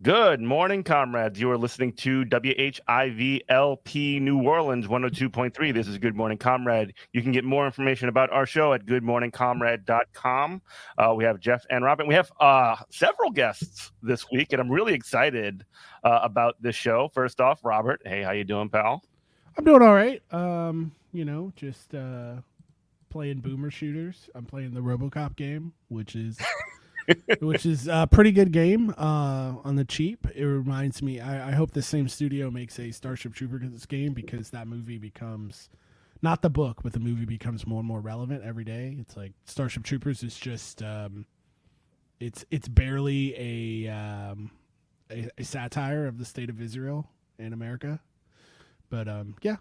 Good morning, comrades. You are listening to WHIVLP New Orleans 102.3. This is Good Morning Comrade. You can get more information about our show at goodmorningcomrade.com. We have Jeff and Robin. We have several guests this week, and I'm really excited about this show. First off, Robert. Hey, how you doing, pal? I'm doing all right. Just playing boomer shooters. I'm playing the RoboCop game, which is a pretty good game on the cheap. It reminds me. I hope the same studio makes a Starship Troopers game because that movie becomes not the book, but the movie becomes more and more relevant every day. It's like Starship Troopers is just it's barely a satire of the state of Israel and America. But yeah,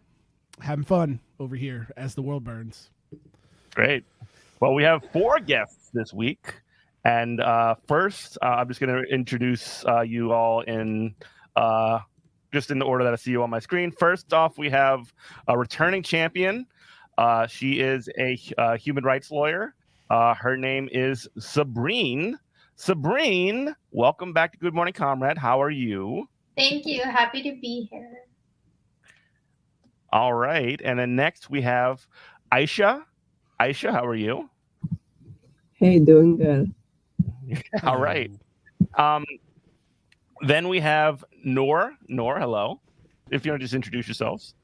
having fun over here as the world burns. Great. Well, we have 4 guests this week. And first, I'm just going to introduce you all in just in the order that I see you on my screen. First off, we have a returning champion. She is a human rights lawyer. Her name is Sabrine. Sabrine, welcome back to Good Morning Comrade. How are you? Thank you. Happy to be here. All right. And then next we have Aishah. Aishah, how are you? Hey, doing good. All right. Then we have Nour. Nour, hello. If you want to just introduce yourselves.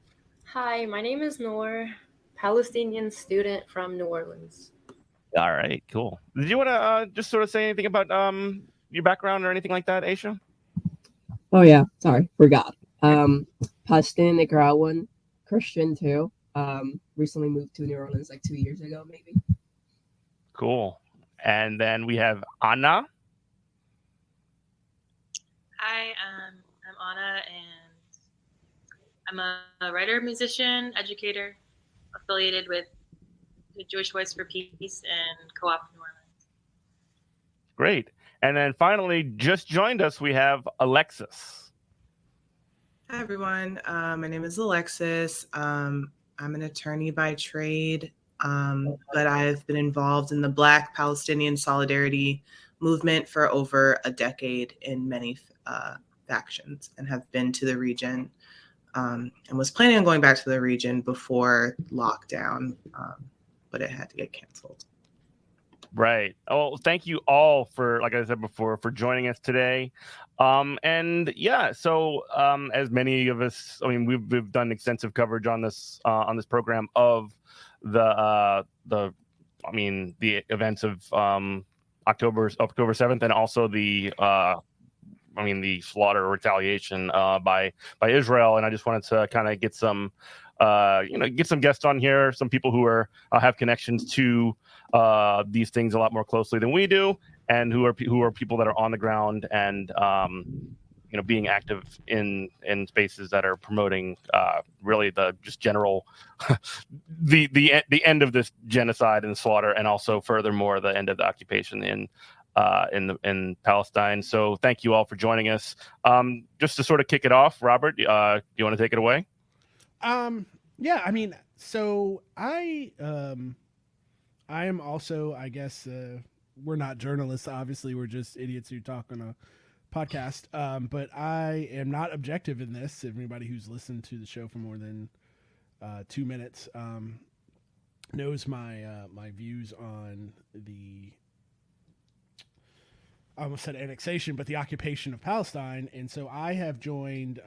Hi, my name is Nour, Palestinian student from New Orleans. All right, cool. Did you want to just sort of say anything about your background or anything like that, Aishah? Oh yeah, sorry, forgot. Palestinian, Nicaraguan, Christian too. Recently moved to New Orleans like 2 years ago, maybe. Cool. And then we have Anna. Hi, I'm Anna, and I'm a writer, musician, educator, affiliated with the Jewish Voice for Peace and Co-op New Orleans. Great. And then finally, just joined us, we have Alexis. Hi, everyone. My name is Alexis. I'm an attorney by trade, but I've been involved in the Black Palestinian Solidarity movement for over a decade in many factions and have been to the region and was planning on going back to the region before lockdown, but it had to get canceled. Right. Oh, thank you all for, like I said before, for joining us today. And yeah, so as many of us, I mean, we've done extensive coverage on this program of the events of October 7th, and also the slaughter or retaliation by Israel. And I just wanted to kind of get some guests on here, some people who have connections to these things a lot more closely than we do, and who are people that are on the ground and being active in spaces that are promoting really the just general the end of this genocide and slaughter, and also furthermore the end of the occupation in Palestine. So thank you all for joining us. Just to sort of kick it off, Robert, do you want to take it away? Yeah, I mean, so I am also, I guess, we're not journalists. Obviously, we're just idiots who talk on a podcast. But I am not objective in this. Everybody who's listened to the show for more than 2 minutes knows my views on the, I almost said annexation, but the occupation of Palestine. And so I have joined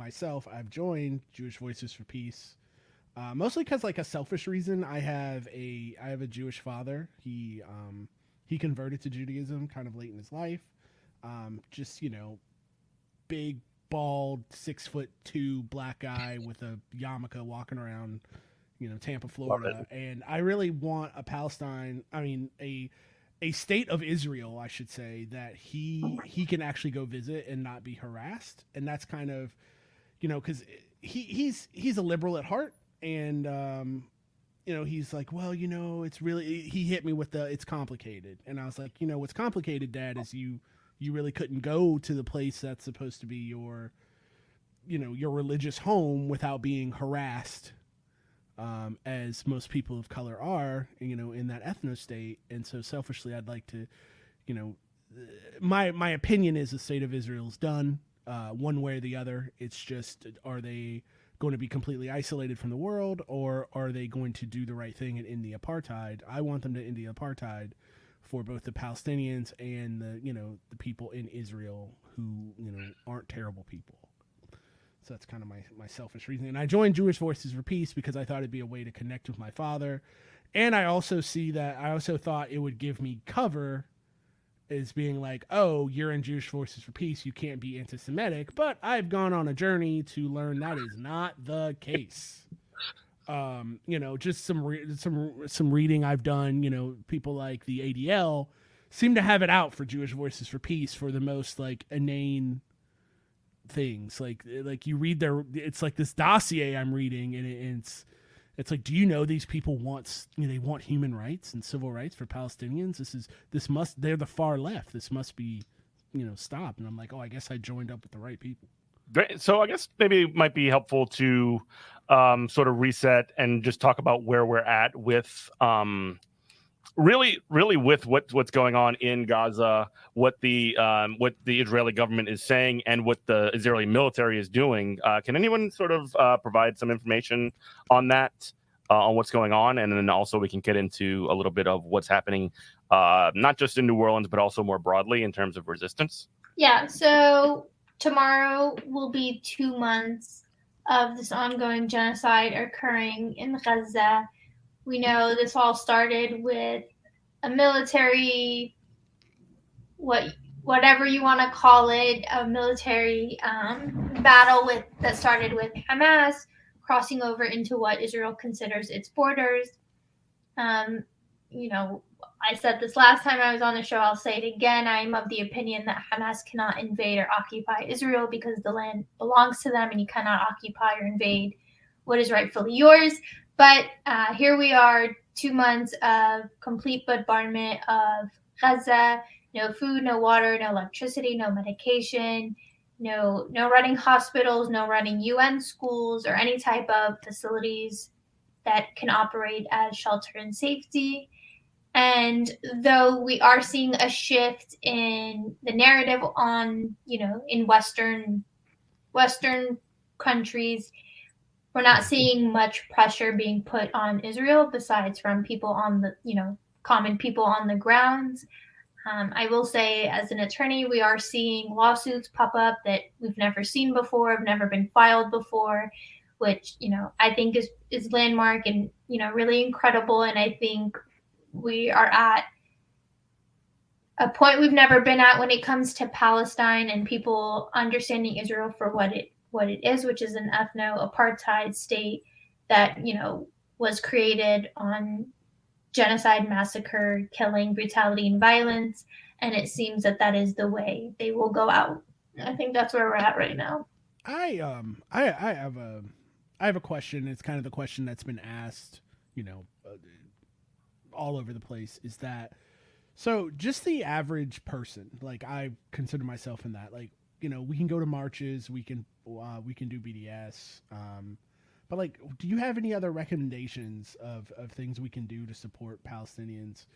I've joined Jewish Voices for Peace, mostly because, like, a selfish reason. I have a Jewish father. He converted to Judaism kind of late in his life. Just, big, bald, 6'2" black guy with a yarmulke walking around, Tampa, Florida. And I really want a Palestine. I mean, a state of Israel, I should say, that he can actually go visit and not be harassed. And that's kind of, because he's a liberal at heart, and he's like, well, it's really, he hit me with it's complicated, and I was like, what's complicated, Dad, is you really couldn't go to the place that's supposed to be your religious home without being harassed, as most people of color are, in that ethno state. And so selfishly, I'd like to, my opinion is the state of Israel's done, one way or the other. It's just, are they going to be completely isolated from the world, or are they going to do the right thing and end the apartheid? I want them to end the apartheid for both the Palestinians and the people in Israel who aren't terrible people. So that's kind of my selfish reasoning. And I joined Jewish Voices for Peace because I thought it'd be a way to connect with my father. And I also thought it would give me cover as being like, oh, you're in Jewish Voices for Peace, you can't be anti-Semitic. But I've gone on a journey to learn that is not the case. Just some reading I've done, people like the ADL seem to have it out for Jewish Voices for Peace for the most like inane things. Like you read it's like this dossier I'm reading, and it's like, do you know these people want human rights and civil rights for Palestinians? They're the far left. This must be, stopped. And I'm like, oh, I guess I joined up with the right people. Great. So I guess maybe it might be helpful to sort of reset and just talk about where we're at with really with what's going on in Gaza, what the Israeli government is saying, and what the Israeli military is doing. Can anyone sort of provide some information on that, on what's going on, and then also we can get into a little bit of what's happening, not just in New Orleans but also more broadly in terms of resistance? Yeah. So tomorrow will be 2 months of this ongoing genocide occurring in Gaza. We know this all started with a military, whatever you want to call it, a military battle that started with Hamas crossing over into what Israel considers its borders. I said this last time I was on the show, I'll say it again. I am of the opinion that Hamas cannot invade or occupy Israel because the land belongs to them, and you cannot occupy or invade what is rightfully yours. But here we are, 2 months of complete bombardment of Gaza. No food, no water, no electricity, no medication, no running hospitals, no running UN schools or any type of facilities that can operate as shelter and safety. And though we are seeing a shift in the narrative on, in Western countries, we're not seeing much pressure being put on Israel besides from people on the, common people on the ground. I will say, as an attorney, we are seeing lawsuits pop up that we've never seen before, have never been filed before, which, I think is landmark and, really incredible. And I think we are at a point we've never been at when it comes to Palestine and people understanding Israel for what it is, which is an ethno-apartheid state that, was created on genocide, massacre, killing, brutality, and violence. And it seems that is the way they will go out. I think that's where we're at right now. I have a question. It's kind of the question that's been asked, all over the place, is that, so just the average person, like I consider myself in that, like, we can go to marches, we can do BDS, but like, do you have any other recommendations of things we can do to support Palestinians,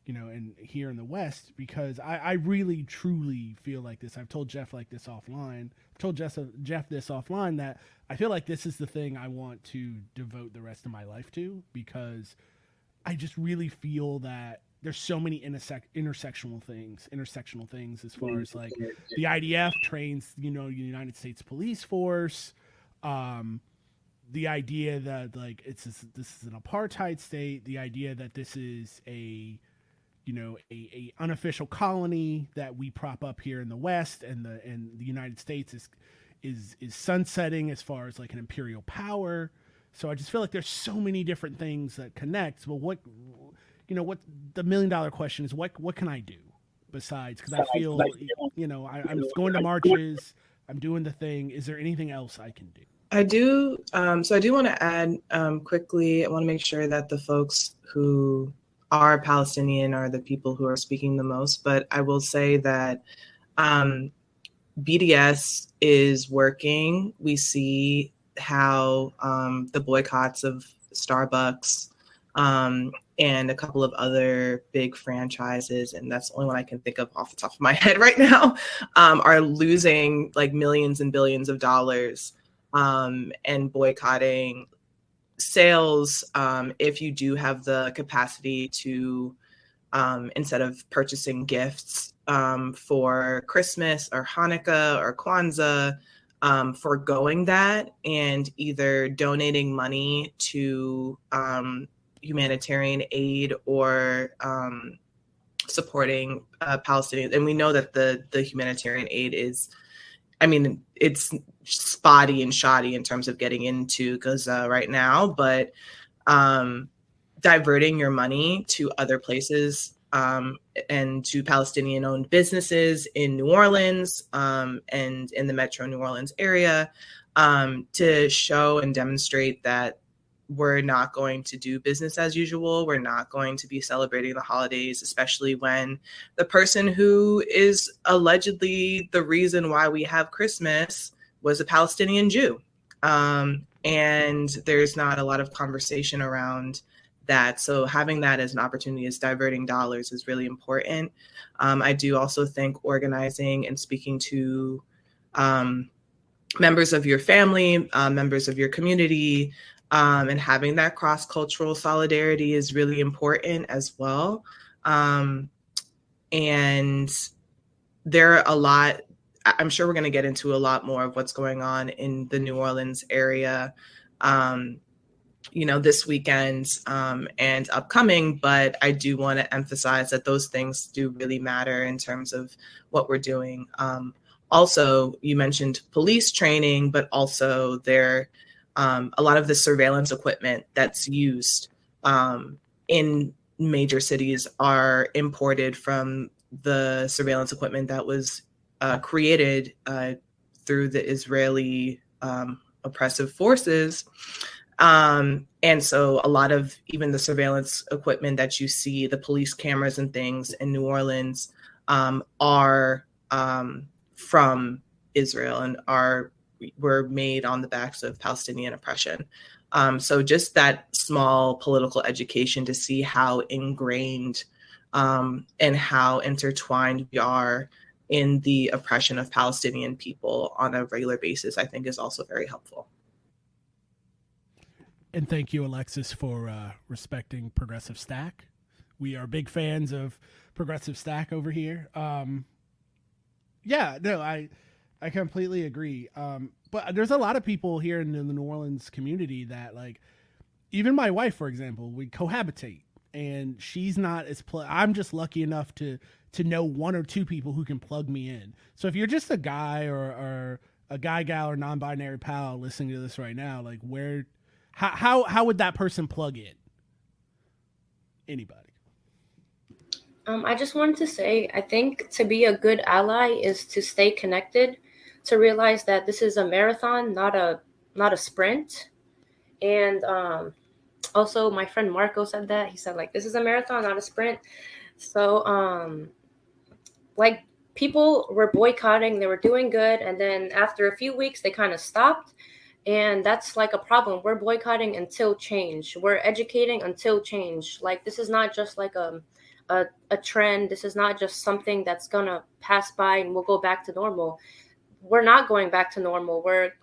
and here in the West? Because I really truly feel like this. I've told Jeff this offline. I've told Jeff this offline, that I feel like this is the thing I want to devote the rest of my life to, because I just really feel that there's so many intersectional things as far as like the IDF trains, the United States police force, the idea that like this is an apartheid state, the idea that this is a unofficial colony that we prop up here in the West, and the United States is sunsetting as far as like an imperial power. So I just feel like there's so many different things that connect. Well, what the $1 million question is, what can I do besides? Because I feel, I'm going to marches, I'm doing the thing. Is there anything else I can do? I do. So I do want to add quickly, I want to make sure that the folks who are Palestinian are the people who are speaking the most. But I will say that BDS is working. We see how the boycotts of Starbucks and a couple of other big franchises, and that's the only one I can think of off the top of my head right now, are losing like millions and billions of dollars and boycotting sales if you do have the capacity to, instead of purchasing gifts for Christmas or Hanukkah or Kwanzaa, foregoing that and either donating money to humanitarian aid or supporting Palestinians. And we know that the humanitarian aid is, I mean, it's spotty and shoddy in terms of getting into Gaza right now, but diverting your money to other places and to Palestinian-owned businesses in New Orleans and in the Metro New Orleans area to show and demonstrate that we're not going to do business as usual. We're not going to be celebrating the holidays, especially when the person who is allegedly the reason why we have Christmas was a Palestinian Jew. And there's not a lot of conversation around that. So having that as an opportunity as diverting dollars is really important. I do also think organizing and speaking to members of your family, members of your community, and having that cross-cultural solidarity is really important as well. And there are a lot, I'm sure we're going to get into a lot more of what's going on in the New Orleans area, this weekend and upcoming, but I do want to emphasize that those things do really matter in terms of what we're doing. Also, you mentioned police training, but also a lot of the surveillance equipment that's used in major cities are imported from the surveillance equipment that was created through the Israeli oppressive forces. And so a lot of even the surveillance equipment that you see, the police cameras and things in New Orleans are from Israel and were made on the backs of Palestinian oppression. So just that small political education to see how ingrained and how intertwined we are in the oppression of Palestinian people on a regular basis, I think is also very helpful. And thank you, Alexis, for respecting Progressive Stack. We are big fans of Progressive Stack over here. I completely agree. But there's a lot of people here in the New Orleans community that, like, even my wife, for example, we cohabitate, and she's not as I'm just lucky enough to know one or two people who can plug me in. So if you're just a guy or a guy, gal, or non-binary pal listening to this right now, like, how would that person plug in? Anybody? I just wanted to say, I think to be a good ally is to stay connected, to realize that this is a marathon, not a sprint. And also my friend Marco said that. He said, like, this is a marathon, not a sprint. So like, people were boycotting, they were doing good, and then after a few weeks they kind of stopped. And that's like a problem. We're boycotting until change. We're educating until change. Like, this is not just like a trend. This is not just something that's gonna pass by and we'll go back to normal. We're not going back to normal. We're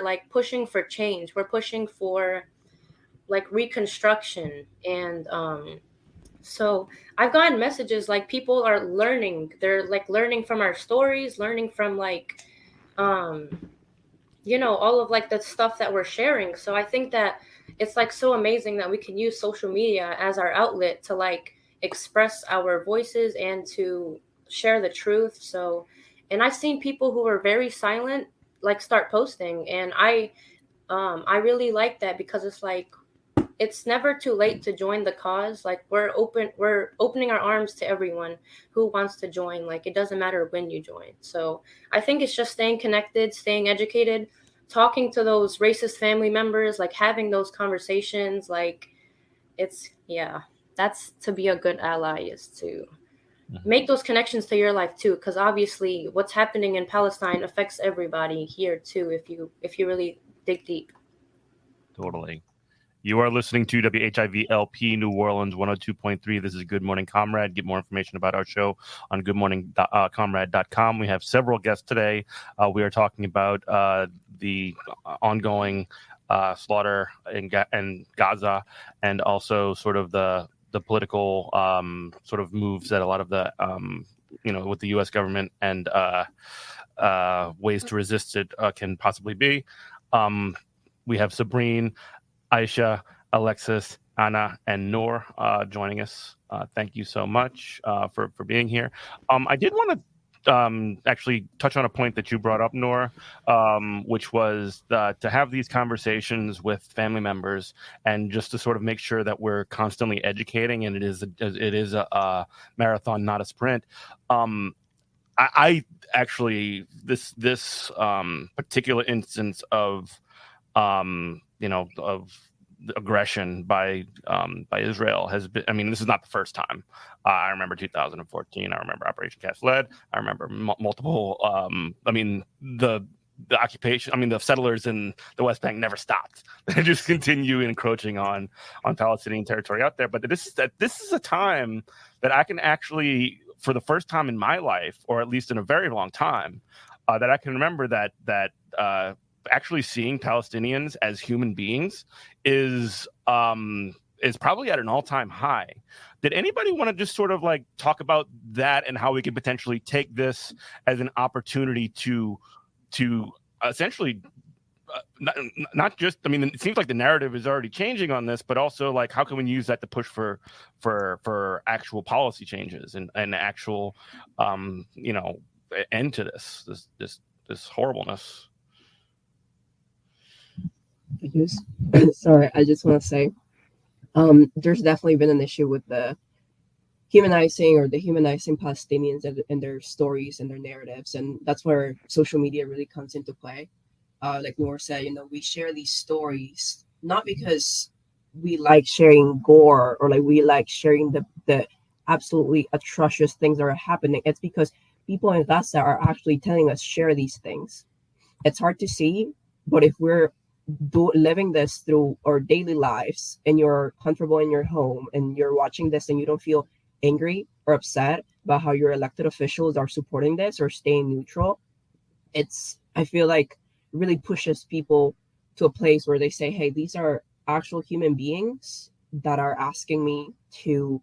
like pushing for change. We're pushing for like reconstruction. And so I've gotten messages like people are learning. They're like learning from our stories, learning from like all of like the stuff that we're sharing. So I think that it's like so amazing that we can use social media as our outlet to like express our voices and to share the truth. So, and I've seen people who are very silent like start posting, and I really like that, because it's like, it's never too late to join the cause. Like, we're opening our arms to everyone who wants to join. Like, it doesn't matter when you join. So I think it's just staying connected, staying educated, talking to those racist family members, like having those conversations. Like, that's to be a good ally, is to make those connections to your life too. Because obviously what's happening in Palestine affects everybody here too, if you really dig deep. Totally. You are listening to WHIVLP New Orleans 102.3. This is Good Morning Comrade. Get more information about our show on goodmorningcomrade.com. We have several guests today. We are talking about the ongoing slaughter in Gaza, and also sort of the political sort of moves that a lot of the with the U.S. government and ways to resist it can possibly be. We have Sabrine, Aishah, Alexis, Anna, and Nour joining us. Thank you so much for being here. I did want to actually touch on a point that you brought up, Nour, which was to have these conversations with family members and just to sort of make sure that we're constantly educating, and it is a marathon, not a sprint. I actually this particular instance of of aggression by Israel has been. I mean, this is not the first time. I remember 2014. I remember Operation Cast Lead. I remember multiple. The occupation. I mean, the settlers in the West Bank never stopped. They just continue encroaching on Palestinian territory out there. But this is a time that I can actually, for the first time in my life, or at least in a very long time, that I can remember that actually seeing Palestinians as human beings is probably at an all-time high. Did anybody want to just sort of like talk about that and how we could potentially take this as an opportunity to essentially not just, I mean, it seems like the narrative is already changing on this, but also like how can we use that to push for actual policy changes and actual end to this horribleness? Sorry, I just want to say there's definitely been an issue with the dehumanizing Palestinians and their stories and their narratives, and that's where social media really comes into play. Like Nour said, we share these stories not because we like sharing gore or like we like sharing the absolutely atrocious things that are happening. It's because people in Gaza are actually telling us share these things. It's hard to see, but if we're living this through our daily lives and you're comfortable in your home and you're watching this and you don't feel angry or upset about how your elected officials are supporting this or staying neutral, I feel like really pushes people to a place where they say, hey, these are actual human beings that are asking me to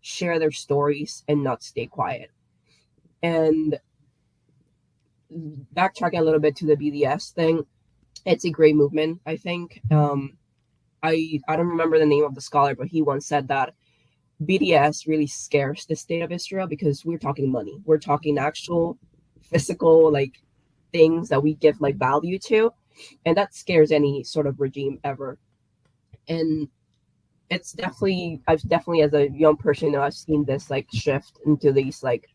share their stories and not stay quiet. And backtracking a little bit to the BDS thing, it's a great movement, I think. I don't remember the name of the scholar, but he once said that BDS really scares the state of Israel because we're talking money. We're talking actual physical like things that we give like value to, and that scares any sort of regime ever. And I've definitely as a young person, I've seen this like shift into these like,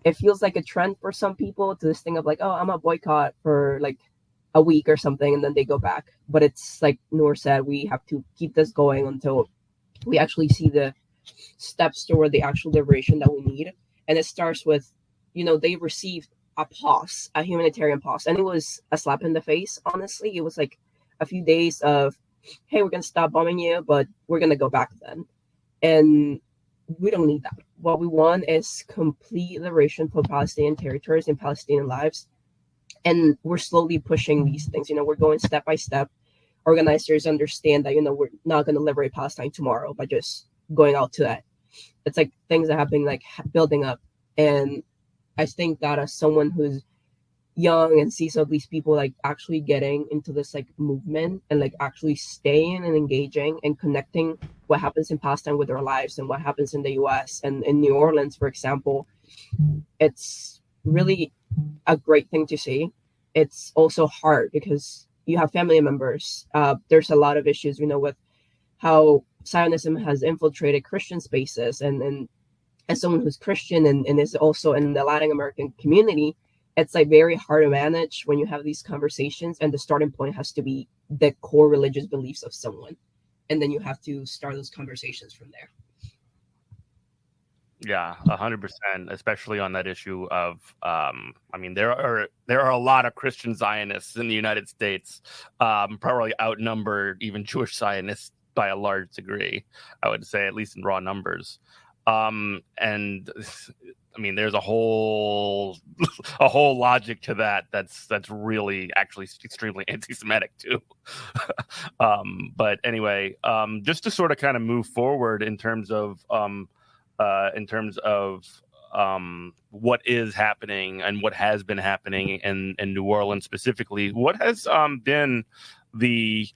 it feels like a trend for some people to this thing of like, oh, I'm a boycott for like a week or something, and then they go back. But it's like Nour said, we have to keep this going until we actually see the steps toward the actual liberation that we need. And it starts with, they received a humanitarian pause, and it was a slap in the face. Honestly, it was like a few days of, hey, we're gonna stop bombing you, but we're gonna go back then. And we don't need that. What we want is complete liberation for Palestinian territories and Palestinian lives. And we're slowly pushing these things. We're going step by step. Organizers understand that, we're not going to liberate Palestine tomorrow by just going out to that. It's like things that have been like building up. And I think that as someone who's young and sees all these people like actually getting into this like movement and like actually staying and engaging and connecting what happens in Palestine with their lives and what happens in the US and in New Orleans, for example, it's really a great thing to see. It's also hard because you have family members. There's a lot of issues, with how Zionism has infiltrated Christian spaces. And as someone who's Christian and is also in the Latin American community, it's like very hard to manage when you have these conversations, and the starting point has to be the core religious beliefs of someone. And then you have to start those conversations from there. Yeah, 100%, especially on that issue of, I mean, there are a lot of Christian Zionists in the United States, probably outnumber even Jewish Zionists by a large degree, I would say, at least in raw numbers. And I mean, there's a whole logic to that that's really actually extremely anti-Semitic too. But anyway, just to sort of kind of move forward in terms of what is happening and what has been happening in New Orleans specifically. What has been the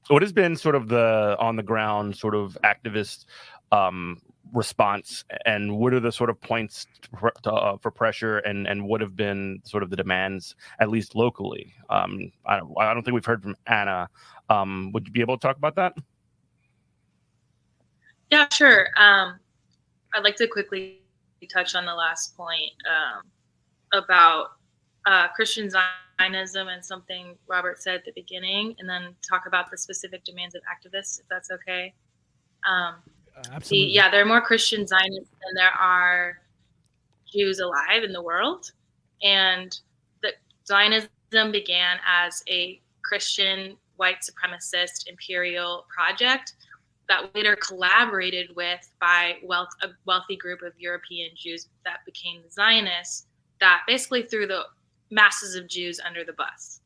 what has been sort of the on the ground sort of activist response, and what are the sort of points for pressure, and what have been sort of the demands, at least locally? I don't think we've heard from Anna. Would you be able to talk about that? Yeah, sure. I'd like to quickly touch on the last point about Christian Zionism and something Robert said at the beginning, and then talk about the specific demands of activists, if that's okay. Absolutely. There are more Christian Zionists than there are Jews alive in the world. And the Zionism began as a Christian white supremacist imperial project that later collaborated with by a wealthy group of European Jews that became the Zionists, that basically threw the masses of Jews under the bus.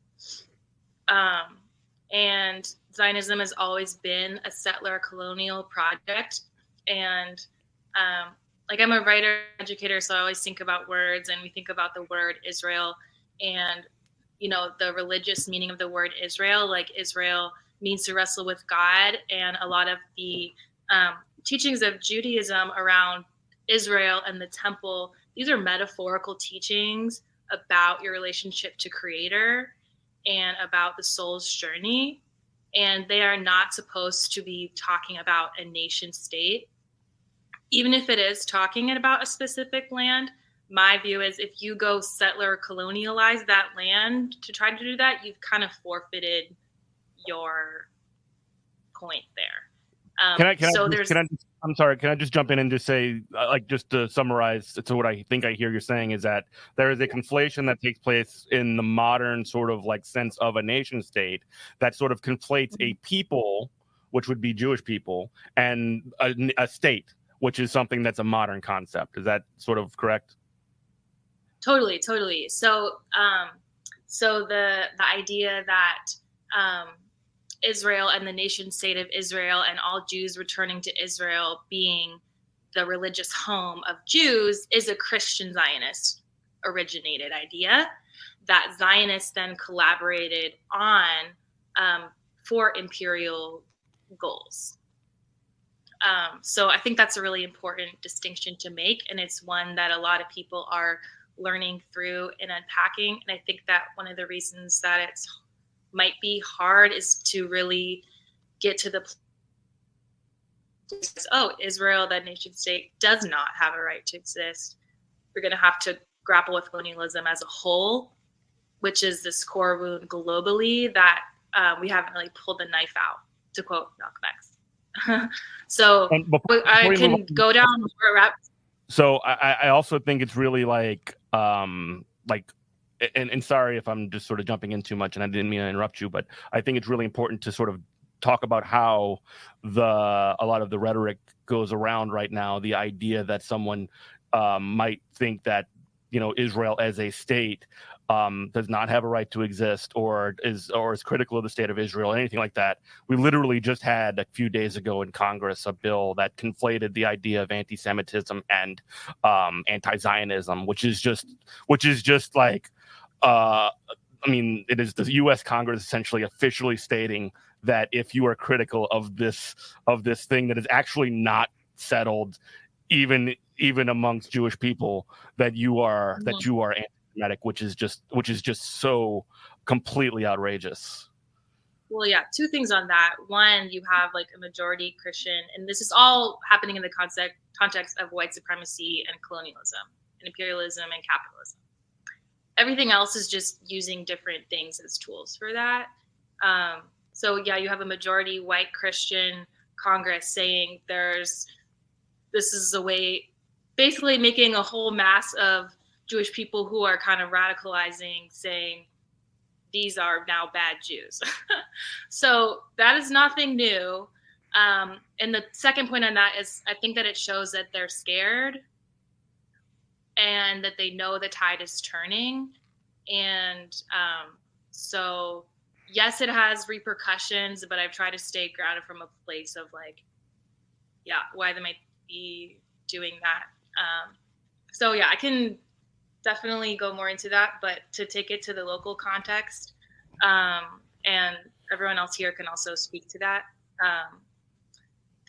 And Zionism has always been a settler colonial project. And like, I'm a writer educator, so I always think about words, and we think about the word Israel and, you know, the religious meaning of the word Israel. Like, Israel means to wrestle with God, and a lot of the teachings of Judaism around Israel and the temple, these are metaphorical teachings about your relationship to Creator and about the soul's journey. And they are not supposed to be talking about a nation state. Even if it is talking about a specific land, my view is if you go settler colonialize that land to try to do that, you've kind of forfeited your point there. I'm sorry, can I just jump in and just say, like, just to summarize, so what I think I hear you're saying is that there is a conflation that takes place in the modern sort of like sense of a nation state that sort of conflates a people, which would be Jewish people, and a state, which is something that's a modern concept. Is that sort of correct? Totally. So the idea that Israel and the nation state of Israel and all Jews returning to Israel being the religious home of Jews is a Christian Zionist originated idea that Zionists then collaborated on for imperial goals. So I think that's a really important distinction to make, and it's one that a lot of people are learning through and unpacking. And I think that one of the reasons that it's might be hard is to really get to the place, Israel, that nation state, does not have a right to exist. We're going to have to grapple with colonialism as a whole, which is this core wound globally that we haven't really pulled the knife out, to quote Malcolm X. So I can go down more routes. So I also think it's really like and sorry if I'm just sort of jumping in too much, and I didn't mean to interrupt you, but I think it's really important to sort of talk about how a lot of the rhetoric goes around right now, the idea that someone might think that, you know, Israel as a state does not have a right to exist, or is critical of the state of Israel, or anything like that. We literally just had a few days ago in Congress a bill that conflated the idea of anti-Semitism and anti-Zionism, which is just like, I mean, it is the U.S. Congress essentially officially stating that if you are critical of this thing that is actually not settled, even amongst Jewish people, that you are anti-Semitic, which is just so completely outrageous. Well, yeah, two things on that. One, you have like a majority Christian, and this is all happening in the context of white supremacy and colonialism and imperialism and capitalism. Everything else is just using different things as tools for that. So yeah, you have a majority white Christian Congress saying there's this is a way, basically making a whole mass of Jewish people who are kind of radicalizing, saying these are now bad Jews. So that is nothing new. And the second point on that is, I think that it shows that they're scared and that they know the tide is turning. And so, yes, it has repercussions, but I've tried to stay grounded from a place of like, yeah, why they might be doing that. So yeah, I can definitely go more into that, but to take it to the local context, and everyone else here can also speak to that.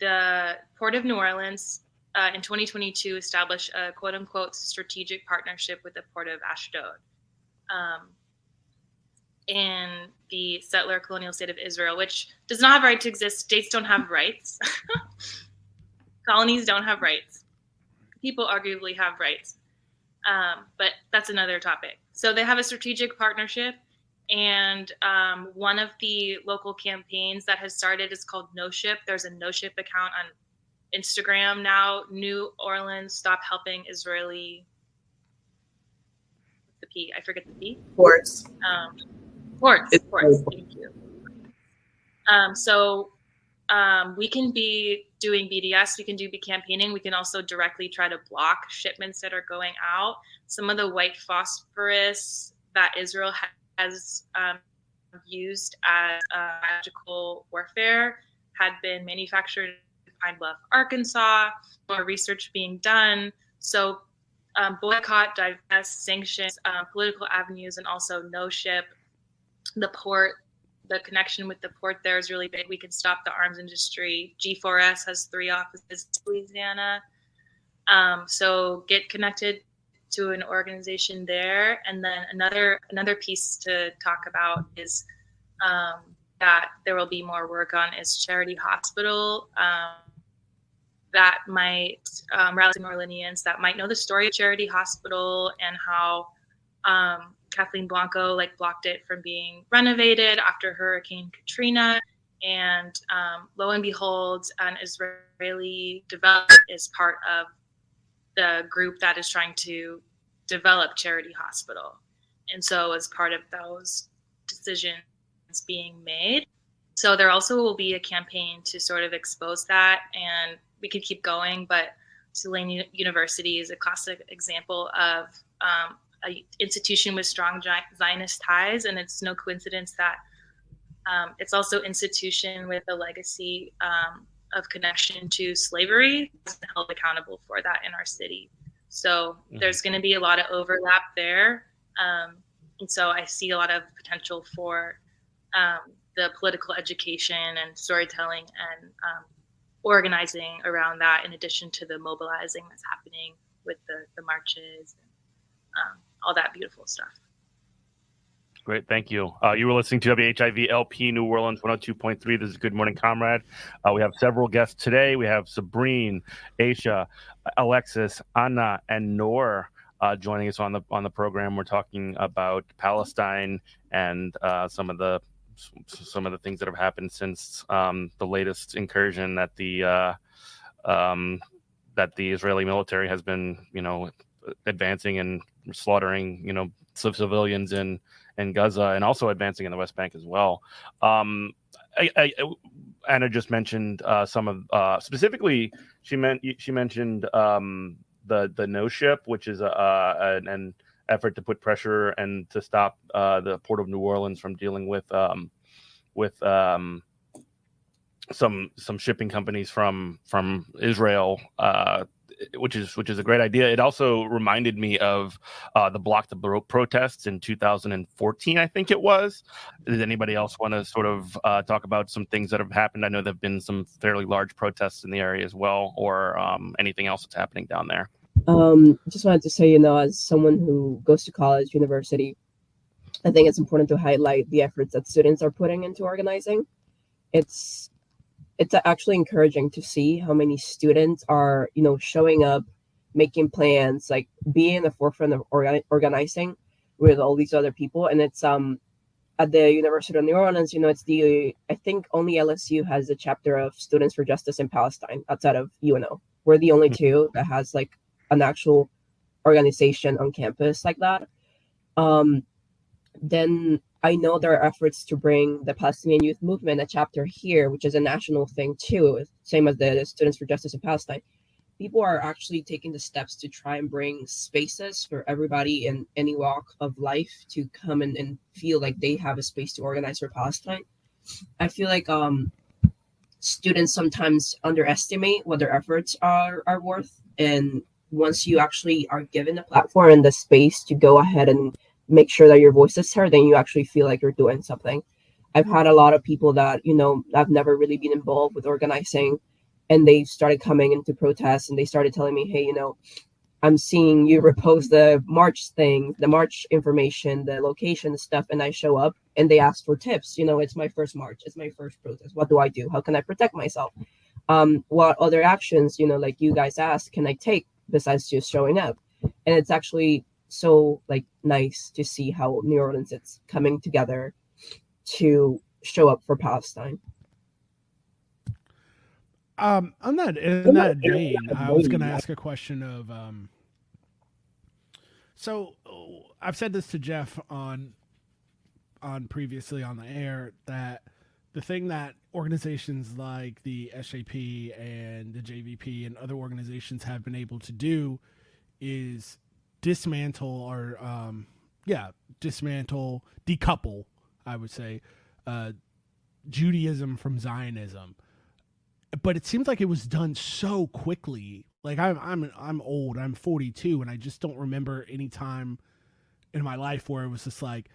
The Port of New Orleans in 2022 established a quote unquote strategic partnership with the Port of Ashdod in the settler colonial state of Israel, which does not have a right to exist. States don't have rights. Colonies don't have rights. People arguably have rights. But that's another topic. So they have a strategic partnership, and one of the local campaigns that has started is called No Ship. There's a No Ship account on Instagram now. New Orleans, stop helping Israeli. The P, I forget the P. Ports. Ports. Thank you. So we can be doing BDS, we can do campaigning, we can also directly try to block shipments that are going out. Some of the white phosphorus that Israel has used as biological warfare had been manufactured in Pine Bluff, Arkansas. More research being done. So boycott, divest, sanctions, political avenues, and also No Ship. The port, the connection with the port there is really big. We can stop the arms industry. G4S has 3 offices in Louisiana. So get connected to an organization there. And then another piece to talk about is that there will be more work on is Charity Hospital. That might rally New Orleanians that might know the story of Charity Hospital and how Kathleen Blanco blocked it from being renovated after Hurricane Katrina. And lo and behold, an Israeli developer is part of the group that is trying to develop Charity Hospital. And so as part of those decisions being made, so there also will be a campaign to sort of expose that, and we could keep going, but Tulane University is a classic example of an institution with strong Zionist ties, and it's no coincidence that it's also an institution with a legacy of connection to slavery, held accountable for that in our city. So there's going to be a lot of overlap there, and so I see a lot of potential for the political education and storytelling and organizing around that, in addition to the mobilizing that's happening with the marches and all that beautiful stuff. Great, thank you. You were listening to WHIV LP New Orleans 102.3. This is Good Morning Comrade. We have several guests today. We have Sabrine, Aishah, Alexis, Anna, and Nour joining us on the program. We're talking about Palestine and some of the things that have happened since the latest incursion that the Israeli military has been, advancing and slaughtering, civilians in Gaza, and also advancing in the West Bank as well. Anna just mentioned some of specifically. She mentioned the No Ship, which is an effort to put pressure and to stop the Port of New Orleans from dealing with some shipping companies from Israel, which is a great idea. It also reminded me of the Block the Boat protests in 2014, I think it was. Does anybody else want to sort of talk about some things that have happened? I know there have been some fairly large protests in the area as well, or anything else that's happening down there. Just wanted to say, as someone who goes to college, university, I think it's important to highlight the efforts that students are putting into organizing. It's actually encouraging to see how many students are, showing up, making plans, being in the forefront of organizing with all these other people. And it's at the University of New Orleans, I think only LSU has a chapter of Students for Justice in Palestine outside of UNO. We're the only two that has like an actual organization on campus like that. Then I know there are efforts to bring the Palestinian Youth Movement, a chapter here, which is a national thing too, same as the Students for Justice in Palestine. People are actually taking the steps to try and bring spaces for everybody in any walk of life to come and feel like they have a space to organize for Palestine. I feel like students sometimes underestimate what their efforts are worth. And once you actually are given the platform and the space to go ahead and make sure that your voice is heard, then you actually feel like you're doing something. I've had a lot of people that, I've never really been involved with organizing, and they started coming into protests and they started telling me, hey, I'm seeing you repost the March thing, the March information, the location stuff, and I show up and they ask for tips. It's my first March, it's my first protest. What do I do? How can I protect myself? What other actions, like you guys asked, can I take besides just showing up? And it's actually so nice to see how New Orleans is coming together to show up for Palestine. On that vein, I was going to ask a question of so I've said this to Jeff on previously on the air, that the thing that organizations like the SAP and the JVP and other organizations have been able to do is decouple, I would say, Judaism from Zionism. But it seems like it was done so quickly. Like I'm old, I'm 42, and I just don't remember any time in my life where it was just like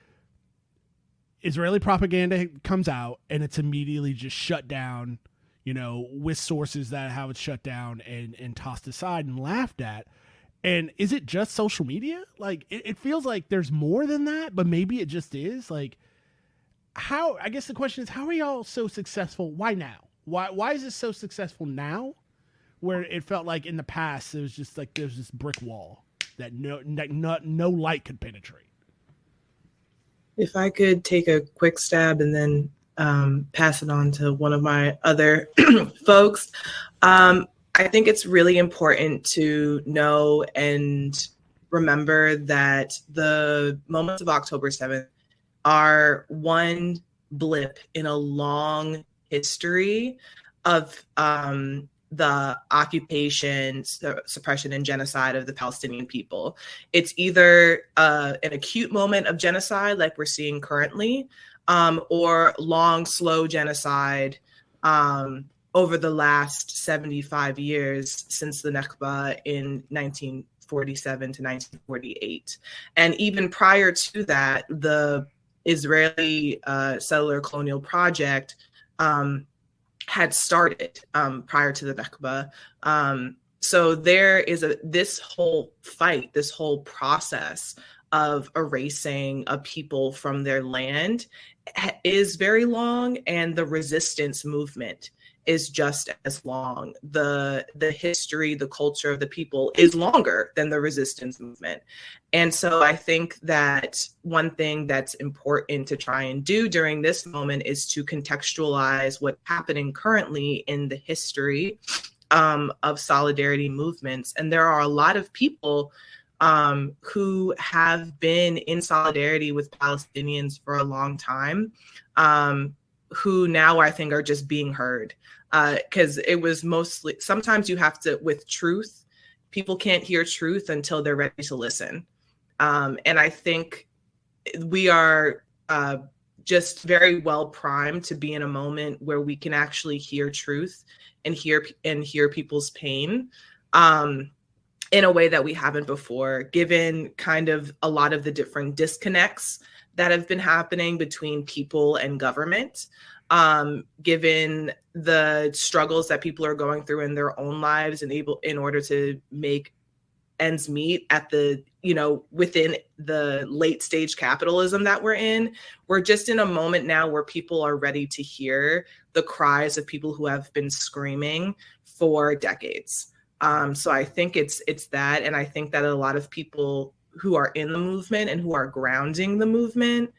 Israeli propaganda comes out and it's immediately just shut down, with sources that how it's shut down and tossed aside and laughed at. And is it just social media? Like, it feels like there's more than that, but maybe it just is. Like, I guess the question is, how are y'all so successful? Why now? Why is this so successful now, where it felt like in the past it was just like there's this brick wall that no light could penetrate? If I could take a quick stab and then pass it on to one of my other folks. I think it's really important to know and remember that the moments of October 7th are one blip in a long history of the occupation, suppression, and genocide of the Palestinian people. It's either an acute moment of genocide like we're seeing currently, or long, slow genocide over the last 75 years since the Nakba in 1947 to 1948. And even prior to that, the Israeli settler colonial project had started prior to the Nakba. So there is this whole fight, this whole process of erasing a people from their land is very long, and the resistance movement is just as long. The history, the culture of the people is longer than the resistance movement. And so I think that one thing that's important to try and do during this moment is to contextualize what's happening currently in the history of solidarity movements. And there are a lot of people who have been in solidarity with Palestinians for a long time, who now I think are just being heard. Because it was mostly, sometimes you have to, with truth, people can't hear truth until they're ready to listen. And I think we are just very well primed to be in a moment where we can actually hear truth and hear people's pain in a way that we haven't before, given kind of a lot of the different disconnects that have been happening between people and government. Given the struggles that people are going through in their own lives and in order to make ends meet at the, within the late stage capitalism that we're in, we're just in a moment now where people are ready to hear the cries of people who have been screaming for decades. So I think it's that. And I think that a lot of people who are in the movement and who are grounding the movement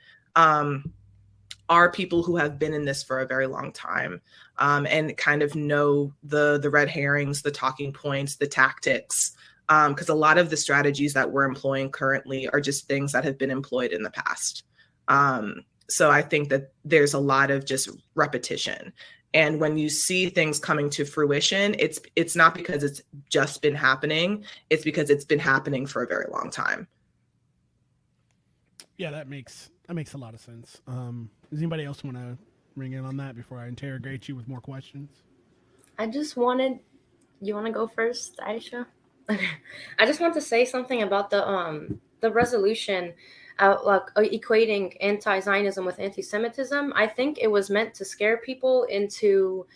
are people who have been in this for a very long time, and kind of know the red herrings, the talking points, the tactics, because a lot of the strategies that we're employing currently are just things that have been employed in the past. So I think that there's a lot of just repetition. And when you see things coming to fruition, it's not because it's just been happening, it's because it's been happening for a very long time. Yeah, that makes a lot of sense. Does anybody else want to ring in on that before I interrogate you with more questions? I just wanted, you want to go first, Aishah? I just want to say something about the resolution, equating anti-Zionism with anti-Semitism. I think it was meant to scare people into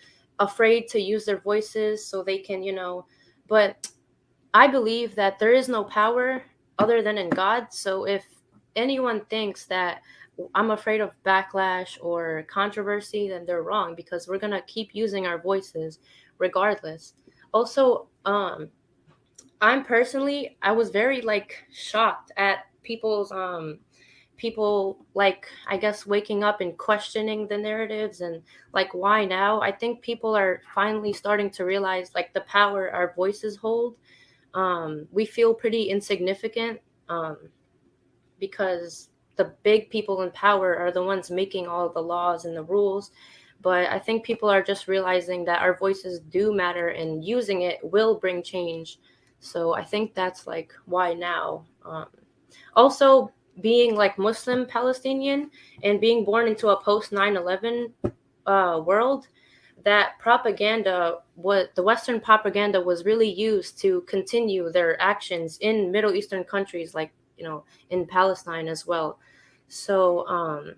afraid to use their voices so they can, but I believe that there is no power other than in God. So if anyone thinks that I'm afraid of backlash or controversy, then they're wrong, because we're going to keep using our voices regardless. Also, I was very shocked at people's people I guess waking up and questioning the narratives and why now. I think people are finally starting to realize the power our voices hold. We feel pretty insignificant because the big people in power are the ones making all the laws and the rules. But I think people are just realizing that our voices do matter, and using it will bring change. So I think that's why now. Also, being Muslim Palestinian and being born into a post 9/11 world, that propaganda, the Western propaganda, was really used to continue their actions in Middle Eastern countries, in Palestine as well. So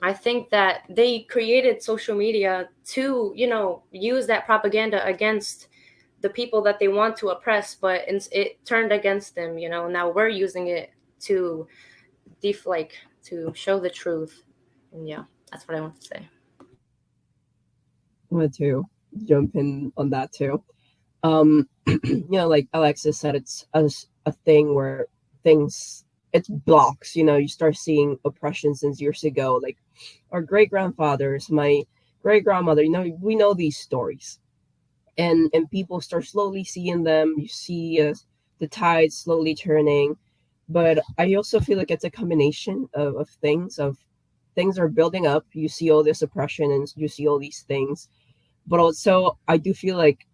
I think that they created social media to, use that propaganda against the people that they want to oppress, but it turned against them. Now we're using it to to show the truth. And yeah, that's what I want to say. I want to jump in on that too. Like Alexis said, it's a thing where it's blocks. You start seeing oppression since years ago. Like our great grandfathers, my great grandmother. We know these stories, and people start slowly seeing them. You see the tide slowly turning, but I also feel like it's a combination of things. Of things are building up. You see all this oppression, and you see all these things, but also I do feel like,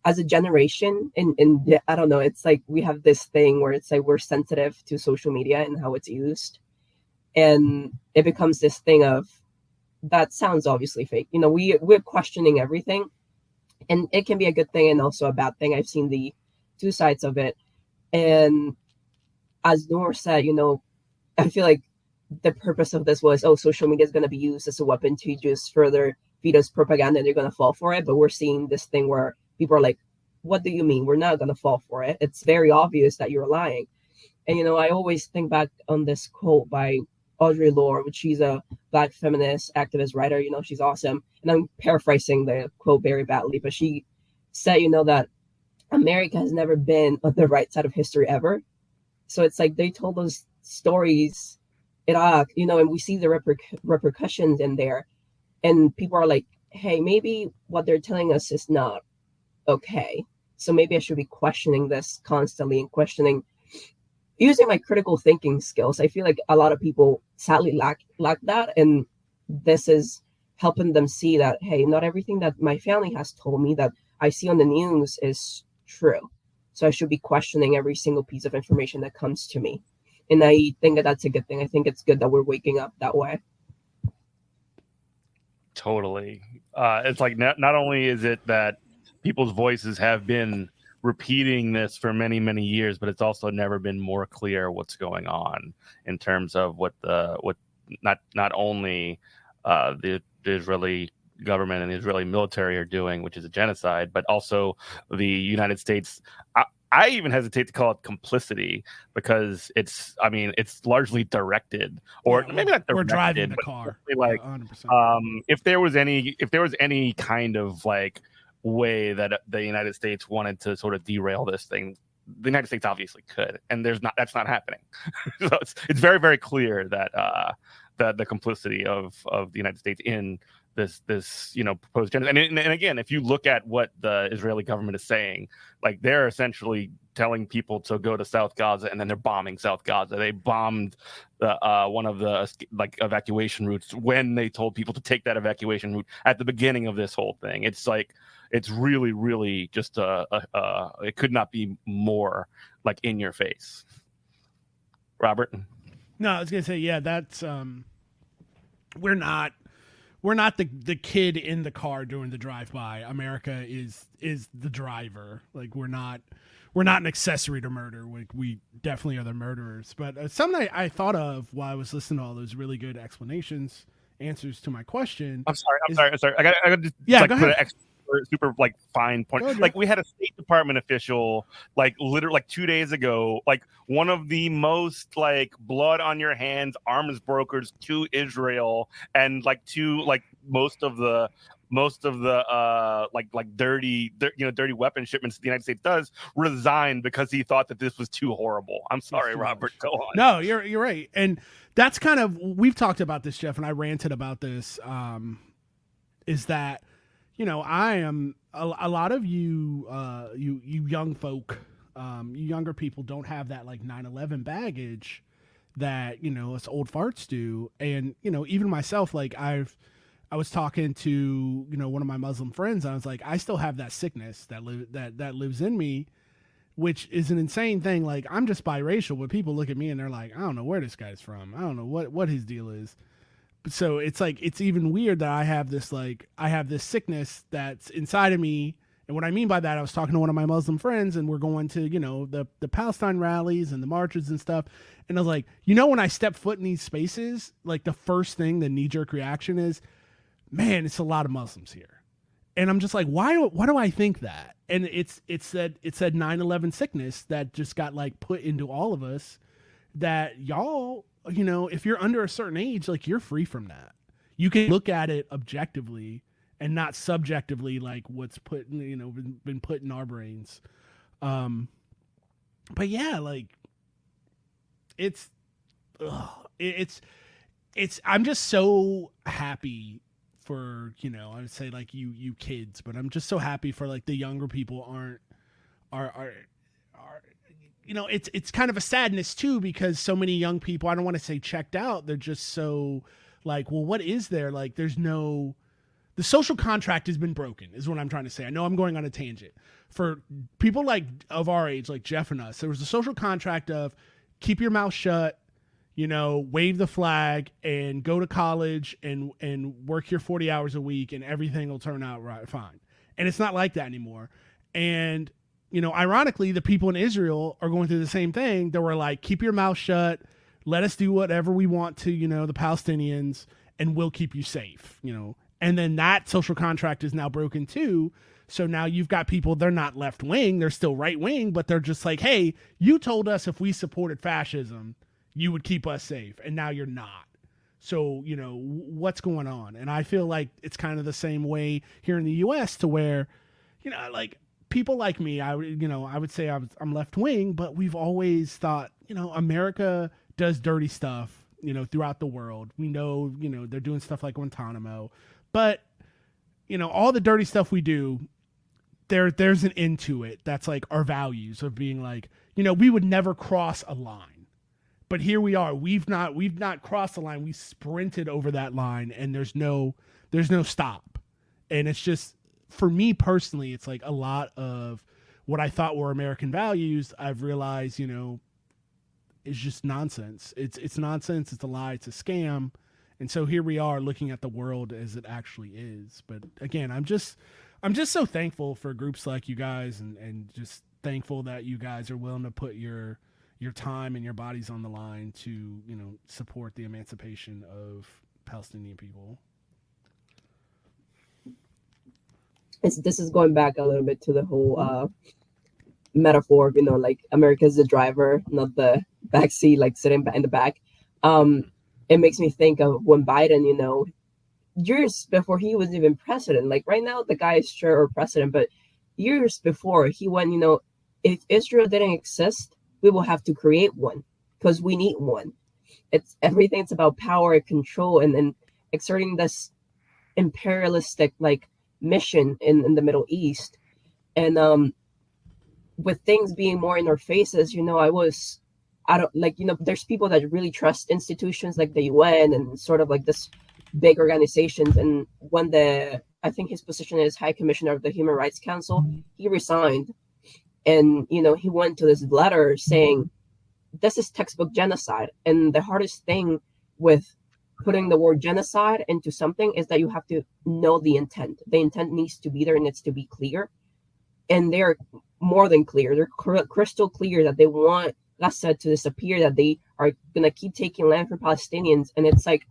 as a generation, and I don't know, it's we have this thing where it's we're sensitive to social media and how it's used, and it becomes this thing of, that sounds obviously fake. We're questioning everything, and it can be a good thing and also a bad thing. I've seen the two sides of it, and as Nour said, I feel like the purpose of this was, social media is going to be used as a weapon to just further feed us propaganda, and they're going to fall for it. But we're seeing this thing where people are like, what do you mean? We're not going to fall for it. It's very obvious that you're lying. And, I always think back on this quote by Audre Lorde, which she's a Black feminist activist writer. She's awesome. And I'm paraphrasing the quote very badly, but she said, that America has never been on the right side of history ever. So it's they told those stories, Iraq, and we see the repercussions in there. And people are like, hey, maybe what they're telling us is not okay. So maybe I should be questioning this constantly and using my critical thinking skills. I feel like a lot of people sadly lack that. And this is helping them see that, hey, not everything that my family has told me that I see on the news is true. So I should be questioning every single piece of information that comes to me. And I think that that's a good thing. I think it's good that we're waking up that way. Totally. It's not only is it that people's voices have been repeating this for many, many years, but it's also never been more clear what's going on in terms of what not only the Israeli government and the Israeli military are doing, which is a genocide, but also the United States. I even hesitate to call it complicity, because it's largely directed, or maybe not directed. We're driving the car. 100%. If there was any kind of way that the United States wanted to sort of derail this thing, the United States obviously could, and that's not happening. So it's very, very clear that the complicity of the United States in this proposed genocide. And again, if you look at what the Israeli government is saying, like they're essentially telling people to go to South Gaza, and then they're bombing South Gaza. They bombed the one of the evacuation routes when they told people to take that evacuation route at the beginning of this whole thing. It's like it's really, really just it could not be more like in your face. Robert? No, I was gonna say, yeah, that's we're not the kid in the car doing the drive-by. America is the driver. Like we're not an accessory to murder. We definitely are the murderers. But something I thought of while I was listening to all those really good answers to my question. I'm sorry. I got to go put ahead. an super fine point. Like we had a State Department official literally 2 days ago, one of the most blood on your hands arms brokers to Israel, and most of the dirty weapon shipments the United States does, resigned because he thought that this was too horrible. I'm sorry, Robert, go on. No, you're right. And that's kind of, we've talked about this, Jeff, and I ranted about this, is that, I am a lot of you young folk, you younger people don't have that 9/11 baggage that, us old farts do. And, even myself, I was talking to, one of my Muslim friends. I was like, I still have that sickness that lives in me, which is an insane thing. Like, I'm just biracial, but people look at me and they're like, I don't know where this guy's from. I don't know what his deal is. So it's it's even weird that I have this sickness that's inside of me. And what I mean by that, I was talking to one of my Muslim friends, and we're going to, the Palestine rallies and the marches and stuff. And I was like, when I step foot in these spaces, the first thing, the knee-jerk reaction is, man, it's a lot of Muslims here. And I'm just like, why do I think that? And it's that 9/11 sickness that just got put into all of us, that y'all, if you're under a certain age, you're free from that. You can look at it objectively and not subjectively, what's put, been put in our brains. But yeah, it's I'm just so happy for, I would say you kids, but I'm just so happy for the younger people are it's kind of a sadness too, because so many young people, I don't want to say checked out, they're just so well, what is there? The social contract has been broken, is what I'm trying to say. I know I'm going on a tangent. For people of our age, like Jeff and us, there was a social contract of keep your mouth shut, wave the flag and go to college and work your 40 hours a week and everything will turn out right, fine. And it's not like that anymore. And, ironically, the people in Israel are going through the same thing. They were keep your mouth shut, let us do whatever we want to, the Palestinians, and we'll keep you safe, And then that social contract is now broken too. So now you've got people, they're not left wing, they're still right wing, but they're just hey, you told us if we supported fascism, you would keep us safe, and now you're not. So, what's going on? And I feel like it's kind of the same way here in the U.S. to where, people like me, I would say I'm left wing, but we've always thought, America does dirty stuff, throughout the world. We know, they're doing stuff like Guantanamo, but, all the dirty stuff we do, there's an end to it. That's our values of being we would never cross a line. But here we are. We've not crossed the line. We sprinted over that line, and there's no stop. And it's just, for me personally, it's a lot of what I thought were American values, I've realized, is just nonsense. It's nonsense. It's a lie. It's a scam. And so here we are looking at the world as it actually is. But again, I'm just so thankful for groups like you guys, and just thankful that you guys are willing to put your time and your bodies on the line to, support the emancipation of Palestinian people. This is going back a little bit to the whole metaphor of, America's the driver, not the backseat, sitting in the back. It makes me think of when Biden, years before he was even president, right now the guy is sure president, but years before he went, if Israel didn't exist, we will have to create one because we need one. it's everything. It's about power and control, and exerting this imperialistic like mission in the Middle East. And with things being more in our faces, I don't like, there's people that really trust institutions like the UN and sort of like this big organizations. And when I think his position is High Commissioner of the Human Rights Council, he resigned. And, he went to this letter saying, this is textbook genocide. And the hardest thing with putting the word genocide into something is that you have to know the intent. The intent needs to be there, and needs to be clear. And they're more than clear. They're crystal clear that they want Gaza to disappear, that they are going to keep taking land from Palestinians. And it's like,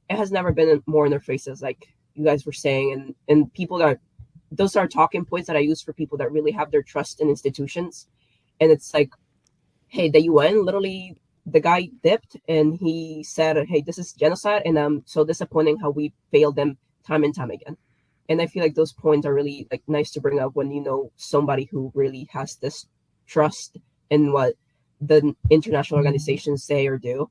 it has never been more in their faces, like you guys were saying. And people those are talking points that I use for people that really have their trust in institutions. And it's like, hey, the UN, literally, the guy dipped and he said, hey, this is genocide. And I'm so disappointing how we failed them time and time again. And I feel like those points are really like nice to bring up when somebody who really has this trust in what the international organizations say or do.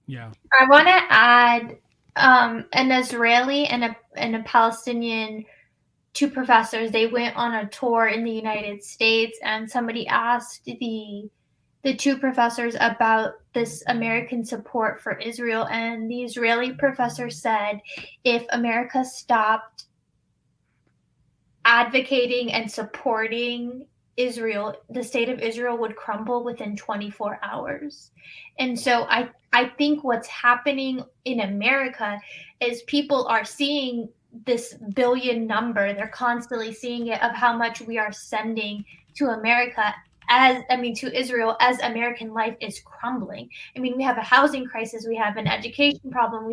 Yeah. I want to add an Israeli and a Palestinian, two professors. They went on a tour in the United States, and somebody asked the two professors about this American support for Israel, and the Israeli professor said, if America stopped advocating and supporting Israel, the state of Israel would crumble within 24 hours. And so I think what's happening in America is people are seeing this billion number. They're constantly seeing it of how much we are sending to America to Israel as American life is crumbling. I mean, we have a housing crisis, we have an education problem,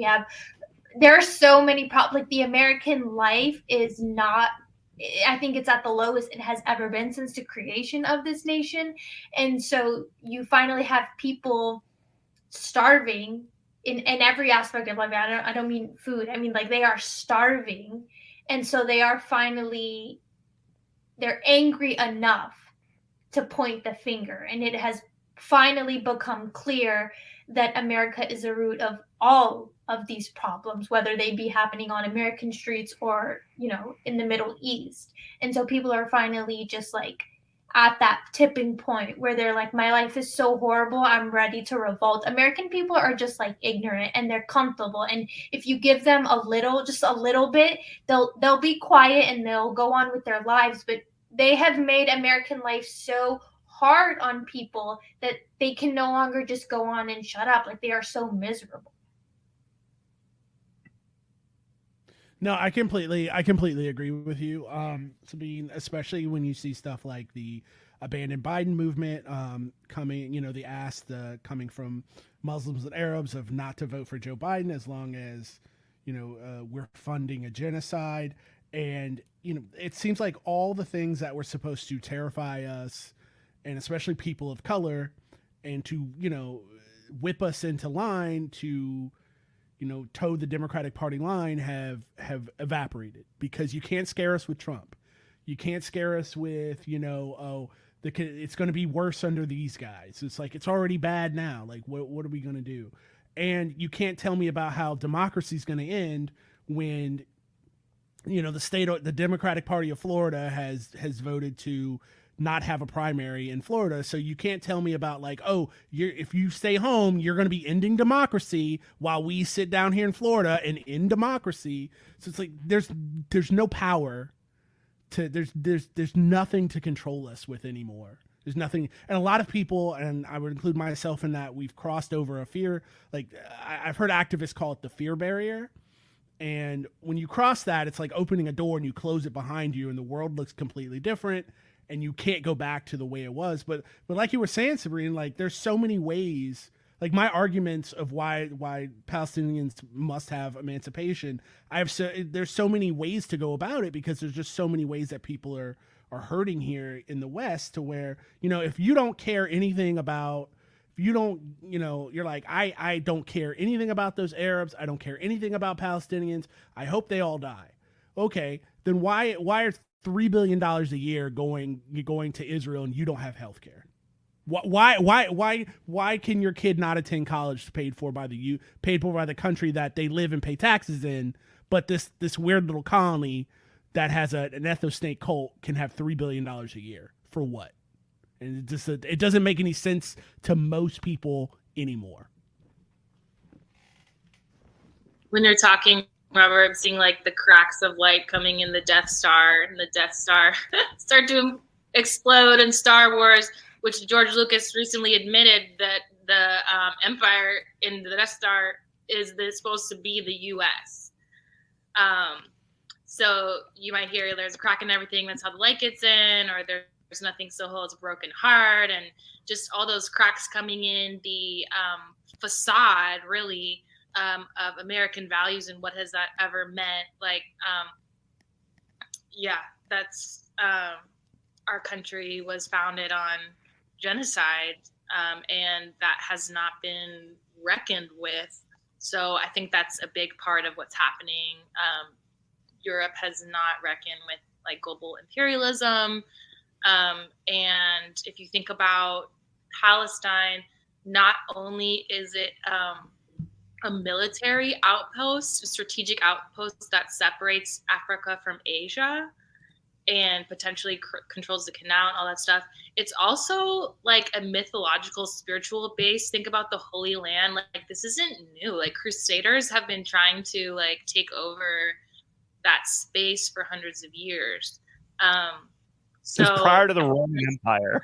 there are so many problems. Like, the American life is not, I think it's at the lowest it has ever been since the creation of this nation. And so you finally have people starving in every aspect of life. I don't mean food. I mean, like, they are starving. And so they're angry enough to point the finger. And it has finally become clear that America is the root of all of these problems, whether they be happening on American streets or, in the Middle East. And so people are finally just like at that tipping point where they're like, my life is so horrible, I'm ready to revolt. American people are just like ignorant and they're comfortable. And if you give them just a little bit, they'll be quiet and they'll go on with their lives. But they have made American life so hard on people that they can no longer just go on and shut up. Like, they are so miserable. No, I completely agree with you, Sabine, especially when you see stuff like the Abandon Biden movement coming, coming from Muslims and Arabs of not to vote for Joe Biden as long as, we're funding a genocide. And, it seems like all the things that were supposed to terrify us, and especially people of color, and to, whip us into line to, toe the Democratic Party line have evaporated, because you can't scare us with Trump. You can't scare us with, it's going to be worse under these guys. It's like, it's already bad now. Like, what are we going to do? And you can't tell me about how democracy is going to end when, the Democratic Party of Florida has voted to not have a primary in Florida. So you can't tell me about like, if you stay home, you're going to be ending democracy while we sit down here in Florida and end democracy. So it's like, there's no power there's nothing to control us with anymore. There's nothing. And a lot of people, and I would include myself in that, we've crossed over a fear. Like, I've heard activists call it the fear barrier. And when you cross that, it's like opening a door and you close it behind you and the world looks completely different and you can't go back to the way it was. But like you were saying, Sabrine, like, there's so many ways, like my arguments of why Palestinians must have emancipation. There's so many ways to go about it, because there's just so many ways that people are hurting here in the West, to where, if you don't care anything about, you're like, I don't care anything about those Arabs. I don't care anything about Palestinians. I hope they all die. Okay, then why are $3 billion a year going to Israel and you don't have health care? Why can your kid not attend college paid for by the country that they live and pay taxes in, but this weird little colony that has an ethno-snake cult can have $3 billion a year for what? And it doesn't make any sense to most people anymore. When you're talking, Robert, I'm seeing like the cracks of light coming in the Death Star, and the Death Star start to explode in Star Wars, which George Lucas recently admitted that the Empire in the Death Star is supposed to be the U.S. So you might hear there's a crack in everything. That's how the light gets in, or there's nothing so holds a broken heart, and just all those cracks coming in the facade, really, of American values and what has that ever meant. Like, that's our country was founded on genocide, and that has not been reckoned with. So I think that's a big part of what's happening. Europe has not reckoned with like global imperialism. And if you think about Palestine, not only is it a military outpost, a strategic outpost that separates Africa from Asia and potentially controls the canal and all that stuff, it's also like a mythological, spiritual base. Think about the Holy Land. Like, this isn't new. Like, crusaders have been trying to like take over that space for hundreds of years. So just prior to the Roman Empire.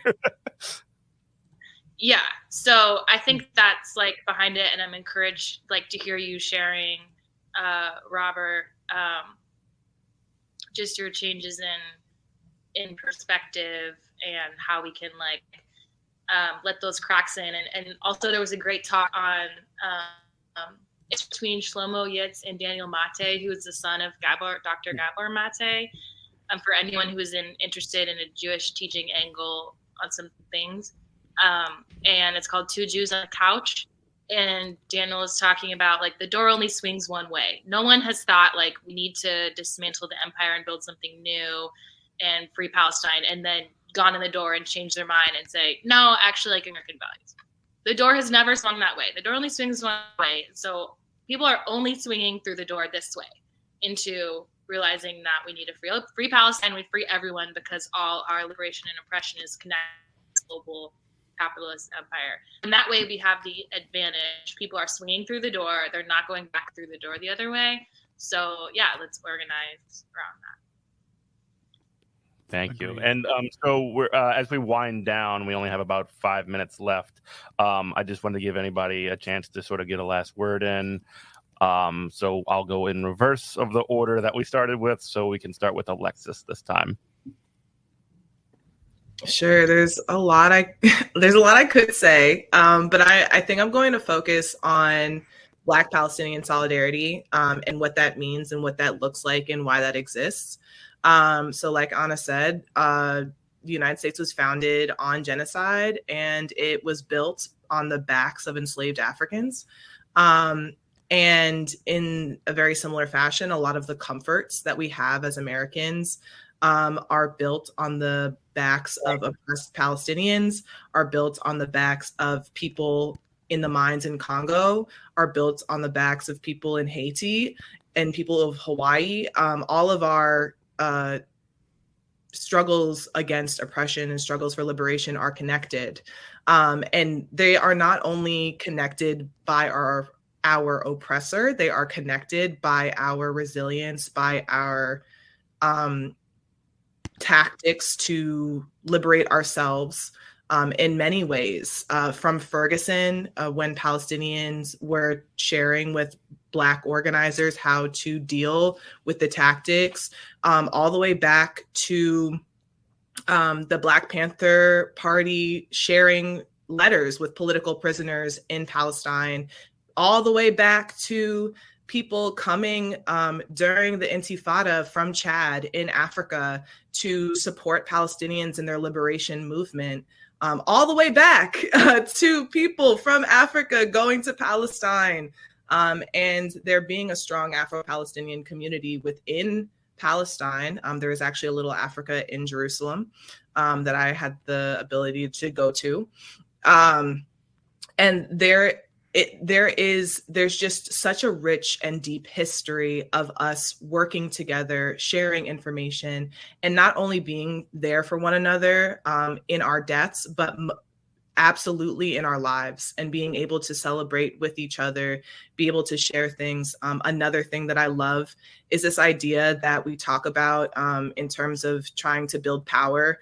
Yeah. So I think that's like behind it. And I'm encouraged like to hear you sharing, Robert, just your changes in perspective and how we can like let those cracks in. And also there was a great talk on it's between Shlomo Yitz and Daniel Mate, who is the son of Dr. Gabor Mate. For anyone who is interested in a Jewish teaching angle on some things. And it's called Two Jews on a Couch. And Daniel is talking about like the door only swings one way. No one has thought like we need to dismantle the empire and build something new and free Palestine, and then gone in the door and changed their mind and say, no, actually like American values. The door has never swung that way. The door only swings one way. So people are only swinging through the door this way into realizing that we need a free Palestine, we free everyone, because all our liberation and oppression is connected to the global capitalist empire. And that way we have the advantage. People are swinging through the door. They're not going back through the door the other way. So yeah, let's organize around that. Thank you. And so we're as we wind down, we only have about 5 minutes left. I just wanted to give anybody a chance to sort of get a last word in. So I'll go in reverse of the order that we started with, so we can start with Alexis this time. Sure, there's a lot I could say, but I think I'm going to focus on Black Palestinian solidarity and what that means and what that looks like and why that exists. So like Anna said, the United States was founded on genocide, and it was built on the backs of enslaved Africans. And in a very similar fashion, a lot of the comforts that we have as Americans are built on the backs of oppressed Palestinians, are built on the backs of people in the mines in Congo, are built on the backs of people in Haiti and people of Hawaii. All of our struggles against oppression and struggles for liberation are connected. And they are not only connected by our oppressor, they are connected by our resilience, by our tactics to liberate ourselves in many ways. From Ferguson, when Palestinians were sharing with Black organizers how to deal with the tactics, all the way back to the Black Panther Party sharing letters with political prisoners in Palestine, all the way back to people coming during the Intifada from Chad in Africa to support Palestinians in their liberation movement, all the way back to people from Africa going to Palestine, and there being a strong Afro-Palestinian community within Palestine. There is actually a little Africa in Jerusalem that I had the ability to go to. And there's just such a rich and deep history of us working together, sharing information, and not only being there for one another in our deaths, but absolutely in our lives, and being able to celebrate with each other, be able to share things. Another thing that I love is this idea that we talk about in terms of trying to build power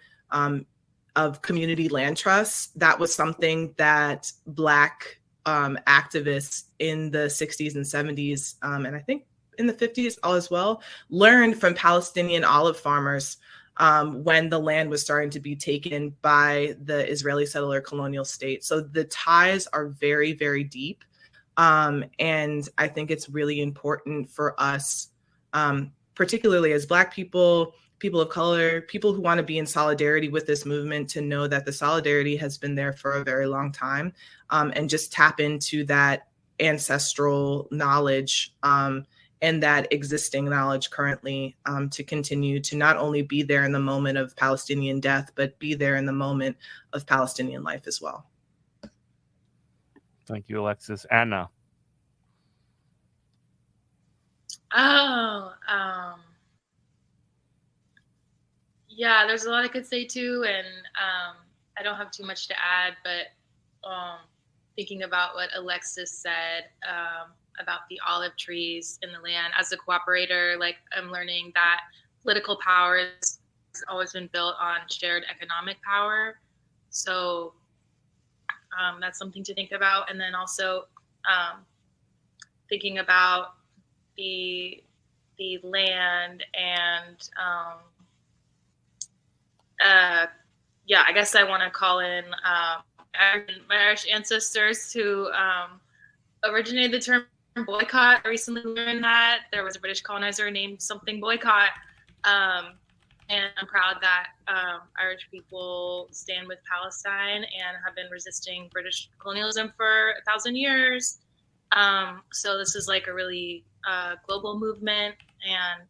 of community land trusts. That was something that Black activists in the 60s and 70s, and I think in the 50s as well, learned from Palestinian olive farmers when the land was starting to be taken by the Israeli settler colonial state. So the ties are very, very deep. And I think it's really important for us, particularly as Black people, people of color, people who want to be in solidarity with this movement, to know that the solidarity has been there for a very long time, and just tap into that ancestral knowledge and that existing knowledge currently, to continue to not only be there in the moment of Palestinian death, but be there in the moment of Palestinian life as well. Thank you, Alexis. Anna. Yeah, there's a lot I could say too, and I don't have too much to add, but thinking about what Alexis said about the olive trees in the land, as a cooperator, like, I'm learning that political power has always been built on shared economic power. So that's something to think about. And then also thinking about the land and I guess I want to call in my Irish ancestors who originated the term boycott. I recently learned that there was a British colonizer named something boycott. And I'm proud that Irish people stand with Palestine and have been resisting British colonialism for 1,000 years. So this is like a really global movement, and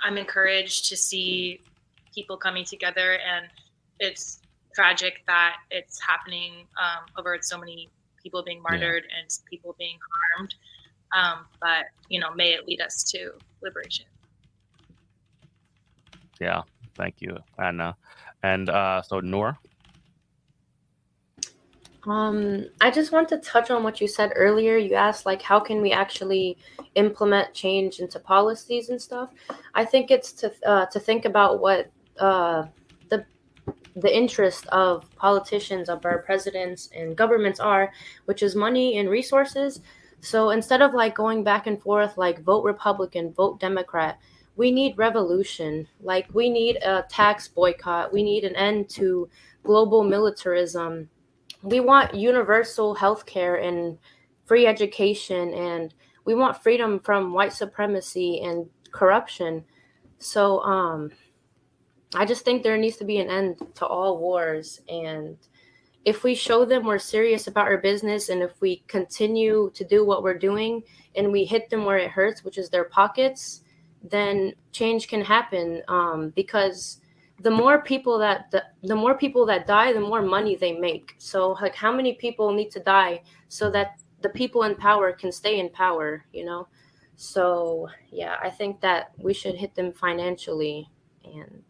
I'm encouraged to see people coming together, and it's tragic that it's happening over so many people being martyred and people being harmed. But, may it lead us to liberation. Yeah, thank you, Anna. And so Nour? I just want to touch on what you said earlier. You asked, like, how can we actually implement change into policies and stuff? I think it's to think about what the interest of politicians, of our presidents and governments are, which is money and resources. So instead of like going back and forth, like vote Republican, vote Democrat, we need revolution. Like, we need a tax boycott. We need an end to global militarism. We want universal health care and free education, and we want freedom from white supremacy and corruption. So I just think there needs to be an end to all wars. And if we show them we're serious about our business, and if we continue to do what we're doing and we hit them where it hurts, which is their pockets, then change can happen. Because the more people that die, the more money they make. So like, how many people need to die so that the people in power can stay in power, So yeah, I think that we should hit them financially, and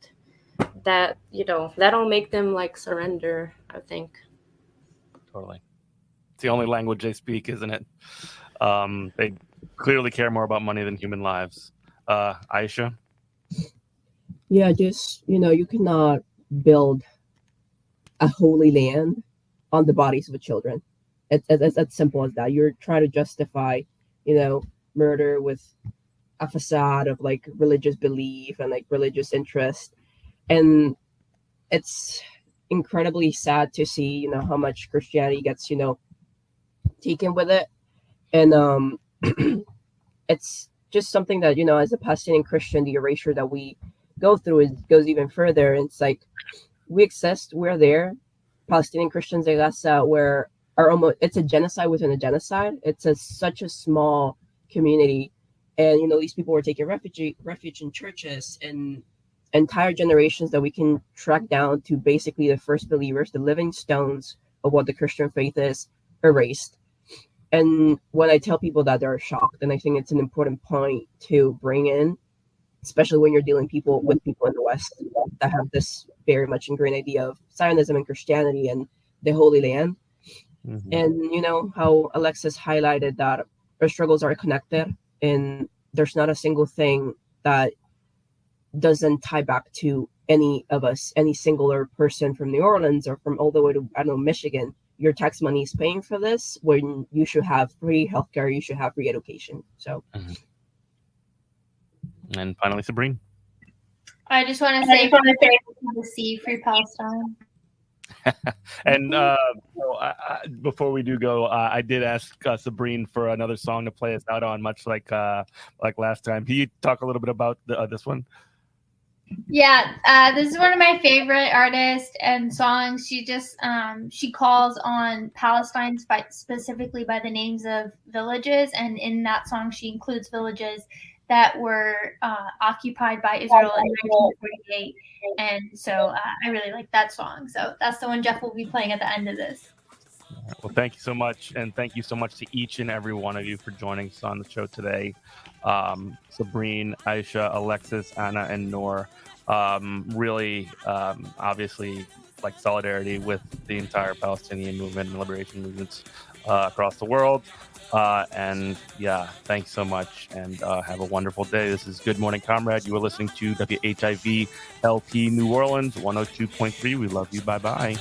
that, that'll make them like surrender, I think. Totally. It's the only language they speak, isn't it? They clearly care more about money than human lives. Aishah? Yeah, just, you cannot build a holy land on the bodies of the children. It's as simple as that. You're trying to justify, murder with a facade of like religious belief and like religious interest. And it's incredibly sad to see, how much Christianity gets, taken with it. And it's just something that, as a Palestinian Christian, the erasure that we go through goes even further. It's like, we exist, we're there. Palestinian Christians in Gaza it's a genocide within a genocide. It's such a small community, And these people were taking refuge in churches, and entire generations that we can track down to basically the first believers, the living stones of what the Christian faith is, erased. And when I tell people that, they're shocked. And I think it's an important point to bring in, especially when you're dealing with people in the West that have this very much ingrained idea of Zionism and Christianity and the Holy Land. Mm-hmm. And how Alexis highlighted that our struggles are connected, and there's not a single thing that doesn't tie back to any of us, any singular person from New Orleans or from all the way to, I don't know, Michigan. Your tax money is paying for this when you should have free healthcare, you should have free education. So, And finally, Sabrine. I just want to say the sea, free Palestine. And before we do go, I did ask Sabrine for another song to play us out on, much like last time. Can you talk a little bit about this one? Yeah, this is one of my favorite artists and songs. She just she calls on Palestine specifically by the names of villages, and in that song she includes villages that were occupied by Israel in 1948. And so I really like that song. So that's the one Jeff will be playing at the end of this. Well, thank you so much. And thank you so much to each and every one of you for joining us on the show today. Sabrine, Aishah, Alexis, Anna, and Nour. Really, obviously, like solidarity with the entire Palestinian movement and liberation movements across the world. And yeah, thanks so much, and have a wonderful day. This is Good Morning Comrade. You are listening to WHIV LP New Orleans 102.3. We love you. Bye-bye.